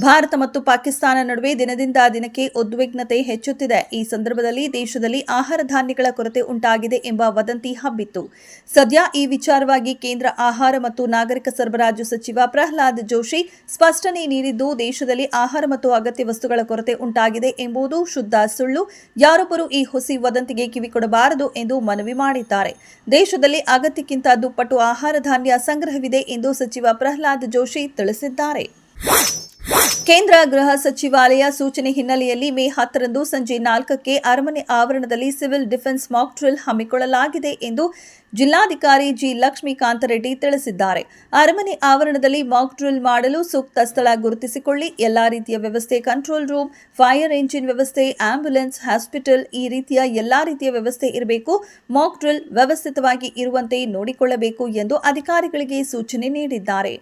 ಭಾರತ ಮತ್ತು ಪಾಕಿಸ್ತಾನ ನಡುವೆ ದಿನದಿಂದ ದಿನಕ್ಕೆ ಉದ್ವಿಗ್ನತೆ ಹೆಚ್ಚುತ್ತಿದೆ. ಈ ಸಂದರ್ಭದಲ್ಲಿ ದೇಶದಲ್ಲಿ ಆಹಾರ ಧಾನ್ಯಗಳ ಕೊರತೆ ಉಂಟಾಗಿದೆ ಎಂಬ ವದಂತಿ ಹಬ್ಬಿತ್ತು. ಸದ್ಯ ಈ ವಿಚಾರವಾಗಿ ಕೇಂದ್ರ ಆಹಾರ ಮತ್ತು ನಾಗರಿಕ ಸರಬರಾಜು ಸಚಿವ ಪ್ರಹ್ಲಾದ್ ಜೋಶಿ ಸ್ಪಷ್ಟನೆ ನೀಡಿದ್ದು, ದೇಶದಲ್ಲಿ ಆಹಾರ ಮತ್ತು ಅಗತ್ಯ ವಸ್ತುಗಳ ಕೊರತೆ ಉಂಟಾಗಿದೆ ಎಂಬುದು ಶುದ್ಧ ಸುಳ್ಳು. ಯಾರೊಬ್ಬರೂ ಈ ಹುಸಿ ವದಂತಿಗೆ ಕಿವಿಕೊಡಬಾರದು ಎಂದು ಮನವಿ ಮಾಡಿದ್ದಾರೆ. ದೇಶದಲ್ಲಿ ಅಗತ್ಯಕ್ಕಿಂತ ದುಪ್ಪಟ್ಟು ಆಹಾರ ಧಾನ್ಯ ಸಂಗ್ರಹವಿದೆ ಎಂದು ಸಚಿವ ಪ್ರಹ್ಲಾದ್ ಜೋಶಿ ತಿಳಿಸಿದ್ದಾರೆ. ಕೇಂದ್ರ ಗೃಹ ಸಚಿವಾಲಯ ಸೂಚನೆ ಹಿನ್ನೆಲೆಯಲ್ಲಿ ಮೇ 10ರಂದು ಸಂಜೆ 4ಕ್ಕೆ ಅರಮನೆ ಆವರಣದಲ್ಲಿ ಸಿವಿಲ್ ಡಿಫೆನ್ಸ್ ಮಾಕ್ ಡ್ರಿಲ್ ಹಮ್ಮಿಕೊಳ್ಳಲಾಗಿದೆ ಎಂದು ಜಿಲ್ಲಾಧಿಕಾರಿ ಜಿ. ಲಕ್ಷ್ಮೀಕಾಂತ ರೆಡ್ಡಿ ತಿಳಿಸಿದ್ದಾರೆ. ಅರಮನೆ ಆವರಣದಲ್ಲಿ ಮಾಕ್ ಡ್ರಿಲ್ ಮಾಡಲು ಸೂಕ್ತ ಸ್ಥಳ ಗುರುತಿಸಿಕೊಳ್ಳಿ. ಎಲ್ಲಾ ರೀತಿಯ ವ್ಯವಸ್ಥೆ, ಕಂಟ್ರೋಲ್ ರೂಮ್, ಫೈರ್ ಎಂಜಿನ್ ವ್ಯವಸ್ಥೆ, ಆಂಬ್ಯುಲೆನ್ಸ್, ಹಾಸ್ಪಿಟಲ್, ಈ ರೀತಿಯ ಎಲ್ಲಾ ರೀತಿಯ ವ್ಯವಸ್ಥೆ ಇರಬೇಕು. ಮಾಕ್ ಡ್ರಿಲ್ ವ್ಯವಸ್ಥಿತವಾಗಿ ಇರುವಂತೆ ನೋಡಿಕೊಳ್ಳಬೇಕು ಎಂದು ಅಧಿಕಾರಿಗಳಿಗೆ ಸೂಚನೆ ನೀಡಿದ್ದಾರೆ.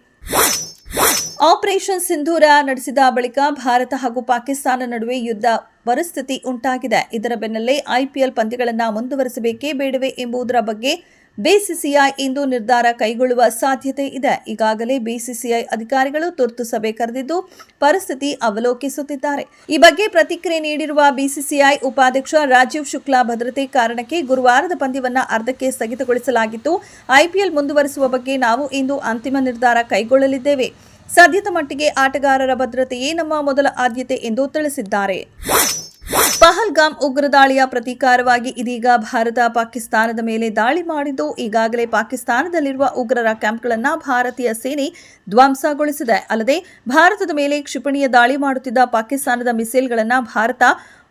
ಆಪರೇಷನ್ ಸಿಂಧೂರ ನಡೆಸಿದ ಬಳಿಕ ಭಾರತ ಹಾಗೂ ಪಾಕಿಸ್ತಾನ ನಡುವೆ ಯುದ್ಧ ಪರಿಸ್ಥಿತಿ ಉಂಟಾಗಿದೆ. ಇದರ ಬೆನ್ನಲ್ಲೇ ಐಪಿಎಲ್ ಪಂದ್ಯಗಳನ್ನು ಮುಂದುವರಿಸಬೇಕೇ ಬೇಡವೇ ಎಂಬುದರ ಬಗ್ಗೆ ಬಿಸಿಸಿಐ ಇಂದು ನಿರ್ಧಾರ ಕೈಗೊಳ್ಳುವ ಸಾಧ್ಯತೆ ಇದೆ. ಈಗಾಗಲೇ ಬಿಸಿಸಿಐ ಅಧಿಕಾರಿಗಳು ತುರ್ತು ಸಭೆ ಕರೆದಿದ್ದು ಪರಿಸ್ಥಿತಿ ಅವಲೋಕಿಸುತ್ತಿದ್ದಾರೆ. ಈ ಬಗ್ಗೆ ಪ್ರತಿಕ್ರಿಯೆ ನೀಡಿರುವ ಬಿಸಿಸಿಐ ಉಪಾಧ್ಯಕ್ಷ ರಾಜೀವ್ ಶುಕ್ಲಾ, ಭದ್ರತೆ ಕಾರಣಕ್ಕೆ ಗುರುವಾರದ ಪಂದ್ಯವನ್ನು ಅರ್ಧಕ್ಕೆ ಸ್ಥಗಿತಗೊಳಿಸಲಾಗಿತ್ತು. ಐಪಿಎಲ್ ಮುಂದುವರಿಸುವ ಬಗ್ಗೆ ನಾವು ಇಂದು ಅಂತಿಮ ನಿರ್ಧಾರ ಕೈಗೊಳ್ಳಲಿದ್ದೇವೆ. ಸದ್ಯದ ಮಟ್ಟಿಗೆ ಆಟಗಾರರ ಭದ್ರತೆಯೇ ನಮ್ಮ ಮೊದಲ ಆದ್ಯತೆ ಎಂದು ತಿಳಿಸಿದ್ದಾರೆ. ಪಹಲ್ಗಾಮ್ ಉಗ್ರ ದಾಳಿಯ ಪ್ರತೀಕಾರವಾಗಿ ಇದೀಗ ಭಾರತ ಪಾಕಿಸ್ತಾನದ ಮೇಲೆ ದಾಳಿ ಮಾಡಿದ್ದು, ಈಗಾಗಲೇ ಪಾಕಿಸ್ತಾನದಲ್ಲಿರುವ ಉಗ್ರರ ಕ್ಯಾಂಪ್ಗಳನ್ನು ಭಾರತೀಯ ಸೇನೆ ಧ್ವಂಸಗೊಳಿಸಿದೆ. ಅಲ್ಲದೆ ಭಾರತದ ಮೇಲೆ ಕ್ಷಿಪಣಿಯ ದಾಳಿ ಮಾಡುತ್ತಿದ್ದ ಪಾಕಿಸ್ತಾನದ ಮಿಸೈಲ್ಗಳನ್ನು ಭಾರತ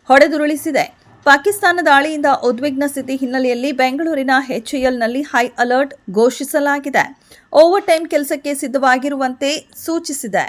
ಹೊಡೆದುರುಳಿಸಿದೆ. ಪಾಕಿಸ್ತಾನ ದಾಳಿಯಿಂದ ಉದ್ವಿಗ್ನ ಸ್ಥಿತಿ ಹಿನ್ನೆಲೆಯಲ್ಲಿ ಬೆಂಗಳೂರಿನ ಎಚ್ಎಎಲ್ನಲ್ಲಿ ಹೈ ಅಲರ್ಟ್ ಘೋಷಿಸಲಾಗಿದೆ. ಓವರ್ ಟೈಮ್ ಕೆಲಸಕ್ಕೆ ಸಿದ್ಧವಾಗಿರುವಂತೆ ಸೂಚಿಸಿದೆ.